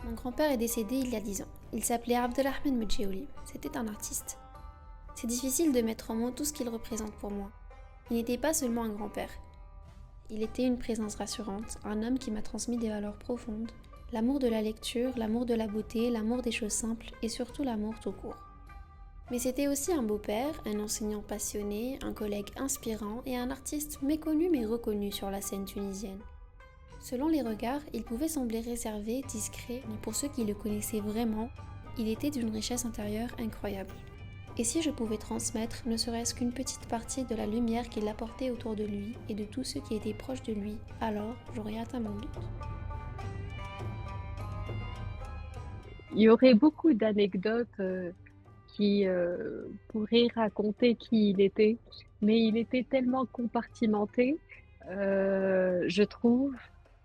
Mon grand-père est décédé il y a 10 ans. Il s'appelait Abdelrahman Medjeouli. C'était un artiste. C'est difficile de mettre en mots tout ce qu'il représente pour moi. Il n'était pas seulement un grand-père. Il était une présence rassurante, un homme qui m'a transmis des valeurs profondes, l'amour de la lecture, l'amour de la beauté, l'amour des choses simples et surtout l'amour tout court. Mais c'était aussi un beau-père, un enseignant passionné, un collègue inspirant et un artiste méconnu mais reconnu sur la scène tunisienne. Selon les regards, il pouvait sembler réservé, discret, mais pour ceux qui le connaissaient vraiment, il était d'une richesse intérieure incroyable. Et si je pouvais transmettre ne serait-ce qu'une petite partie de la lumière qu'il apportait autour de lui et de tous ceux qui étaient proches de lui, alors j'aurais atteint mon but. Il y aurait beaucoup d'anecdotes qui pourraient raconter qui il était, mais il était tellement compartimenté, je trouve,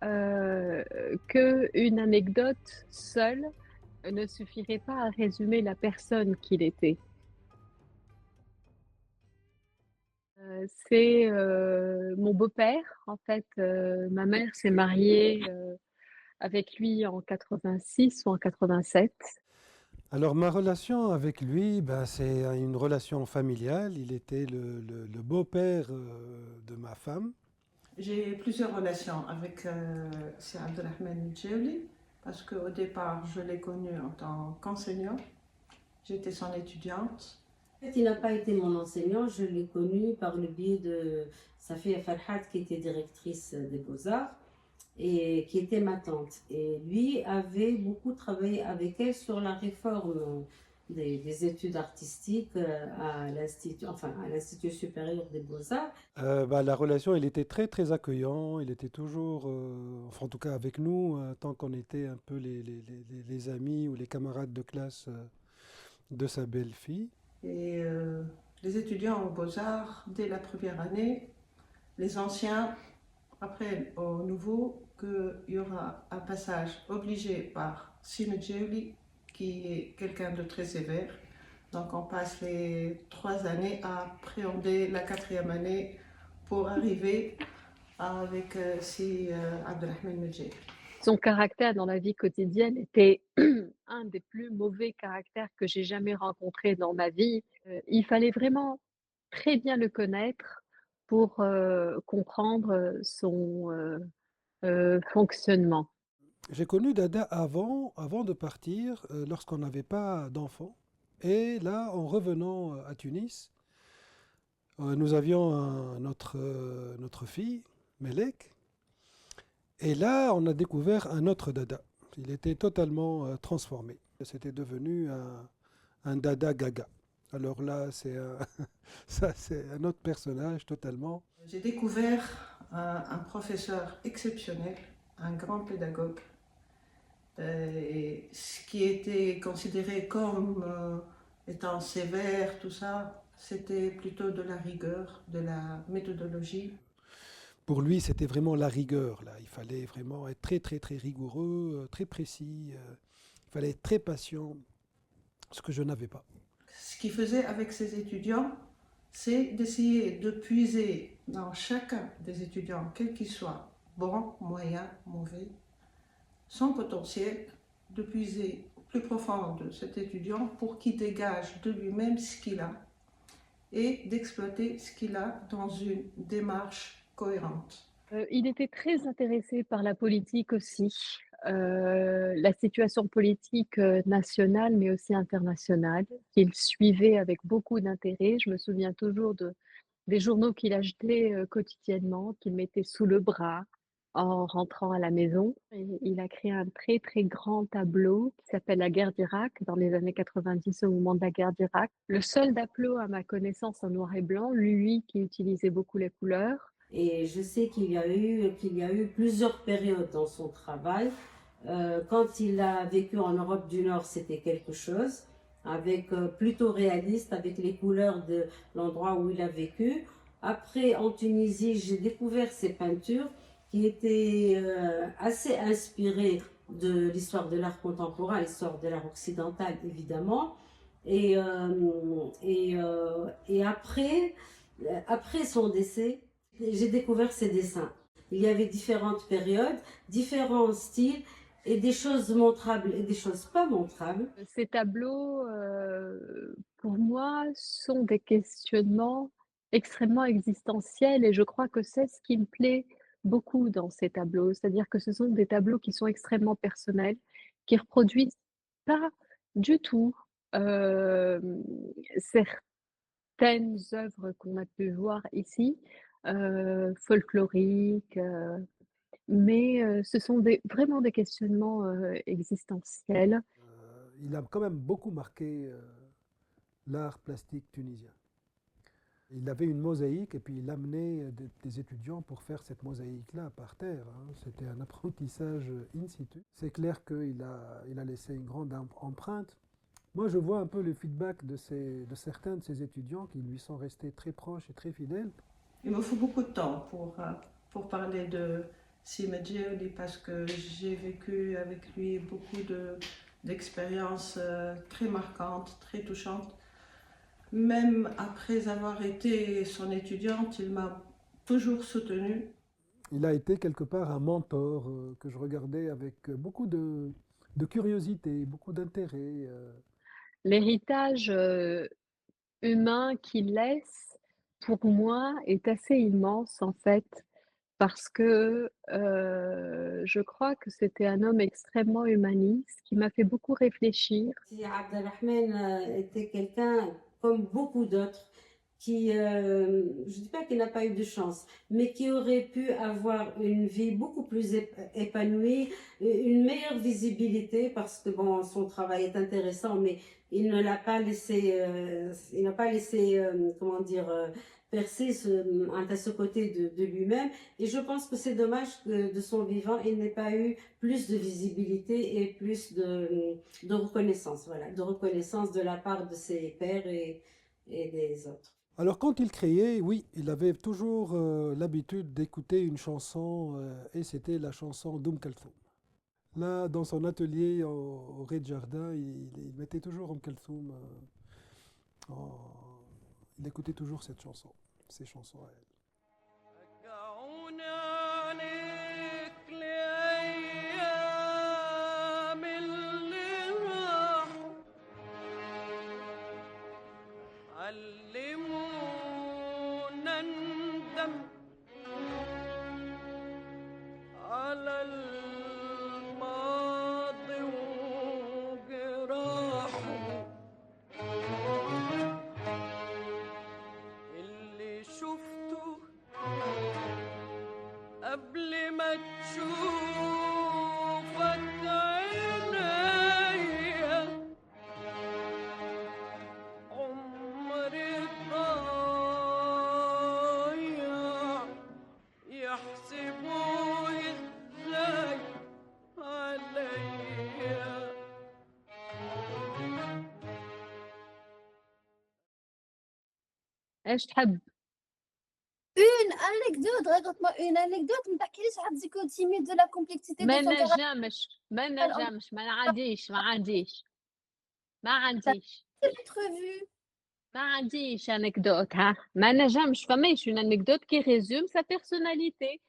euh, qu'une anecdote seule ne suffirait pas à résumer la personne qu'il était. C'est mon beau-père, en fait. Ma mère s'est mariée avec lui en 86 ou en 87. Alors ma relation avec lui, ben, c'est une relation familiale. Il était le beau-père de ma femme. J'ai plusieurs relations avec Sir Abdelrahman Djebli parce qu'au départ, je l'ai connu en tant qu'enseignant. J'étais son étudiante. En fait, il n'a pas été mon enseignant, je l'ai connu par le biais de Safia Farhat, qui était directrice des Beaux-Arts et qui était ma tante. Et lui avait beaucoup travaillé avec elle sur la réforme des études artistiques à l'Institut supérieur des Beaux-Arts. Ben, la relation, il était très très accueillant. Il était toujours, enfin en tout cas avec nous, tant qu'on était un peu les amis ou les camarades de classe de sa belle-fille. Et les étudiants aux Beaux-Arts, dès la première année, les anciens apprennent aux nouveaux qu'il y aura un passage obligé par Sime Djebli, qui est quelqu'un de très sévère. Donc on passe les 3 années à appréhender la quatrième année pour arriver avec si Abdelrahman Medjeouli. Son caractère dans la vie quotidienne était un des plus mauvais caractères que j'ai jamais rencontré dans ma vie. Il fallait vraiment très bien le connaître pour comprendre son fonctionnement. J'ai connu Dada avant de partir, lorsqu'on n'avait pas d'enfants. Et là, en revenant à Tunis, nous avions notre fille, Melek. Et là, on a découvert un autre Dada. Il était totalement transformé. C'était devenu un Dada Gaga. Alors là, ça, c'est un autre personnage totalement. J'ai découvert un professeur exceptionnel, un grand pédagogue, et ce qui était considéré comme étant sévère, tout ça, c'était plutôt de la rigueur, de la méthodologie. Pour lui, c'était vraiment la rigueur. Là. Il fallait vraiment être très, très, très rigoureux, très précis. Il fallait être très patient, ce que je n'avais pas. Ce qu'il faisait avec ses étudiants, c'est d'essayer de puiser dans chacun des étudiants, quel qu'il soit, bon, moyen, mauvais, son potentiel, de puiser au plus profond de cet étudiant pour qu'il dégage de lui-même ce qu'il a et d'exploiter ce qu'il a dans une démarche cohérente. Il était très intéressé par la politique aussi, la situation politique nationale mais aussi internationale, qu'il suivait avec beaucoup d'intérêt. Je me souviens toujours des journaux qu'il achetait quotidiennement, qu'il mettait sous le bras en rentrant à la maison. Et il a créé un très très grand tableau qui s'appelle La guerre d'Irak dans les années 90 au moment de la guerre d'Irak. Le seul tableau à ma connaissance en noir et blanc, lui qui utilisait beaucoup les couleurs. Et je sais qu'il y a eu plusieurs périodes dans son travail. Quand il a vécu en Europe du Nord, c'était quelque chose, avec plutôt réaliste, avec les couleurs de l'endroit où il a vécu. Après, en Tunisie, j'ai découvert ses peintures qui étaient assez inspirées de l'histoire de l'art contemporain, l'histoire de l'art occidental, évidemment. Et après son décès, j'ai découvert ses dessins. Il y avait différentes périodes, différents styles, et des choses montrables et des choses pas montrables. Ces tableaux, pour moi, sont des questionnements extrêmement existentiels et je crois que c'est ce qui me plaît beaucoup dans ces tableaux. C'est-à-dire que ce sont des tableaux qui sont extrêmement personnels, qui reproduisent pas du tout, certaines œuvres qu'on a pu voir ici, folkloriques, mais ce sont vraiment des questionnements, existentiels. Il a quand même beaucoup marqué l'art plastique tunisien. Il avait une mosaïque et puis il amenait des étudiants pour faire cette mosaïque-là par terre, hein. C'était un apprentissage in situ. C'est clair qu'il a laissé une grande empreinte. Moi, je vois un peu le feedback de certains de ses étudiants qui lui sont restés très proches et très fidèles. Il me faut beaucoup de temps pour parler de Sima Djeuli parce que j'ai vécu avec lui beaucoup d'expériences très marquantes, très touchantes. Même après avoir été son étudiante, il m'a toujours soutenue. Il a été quelque part un mentor que je regardais avec beaucoup de curiosité, beaucoup d'intérêt. L'héritage, humain qu'il laisse, pour moi, est assez immense, en fait, parce que, je crois que c'était un homme extrêmement humaniste qui m'a fait beaucoup réfléchir. Si Abdelrahman était quelqu'un comme beaucoup d'autres qui, je ne dis pas qu'il n'a pas eu de chance, mais qui aurait pu avoir une vie beaucoup plus épanouie, une meilleure visibilité parce que bon, son travail est intéressant, mais il ne l'a pas laissé, il n'a pas laissé, comment dire, percer à ce côté de lui-même. Et je pense que c'est dommage que de son vivant, il n'ait pas eu plus de visibilité et plus de reconnaissance, voilà, de reconnaissance de la part de ses pairs et des autres. Alors quand il créait, oui, il avait toujours l'habitude d'écouter une chanson et c'était la chanson d'Oum Kalthoum. Là, dans son atelier au rez-de-jardin, il mettait toujours Oum Kalthoum. Il écoutait toujours cette chanson, ces chansons à elle. علمونا ندم على الماضي وجراحه اللي شفته قبل ما تشوفك عينيا عمري ضايع يحسبوا ازاي عليا إيش تحب؟ Une anecdote, raconte-moi une anecdote, ما تحكيليش على dichotomie de la complexité ما de son caractère. نجمش ما نجمش ما عنديش ما عنديش ما عنديش Prévu. ما عنديش anecdote ها ما نجمش فماش une anecdote qui résume sa personnalité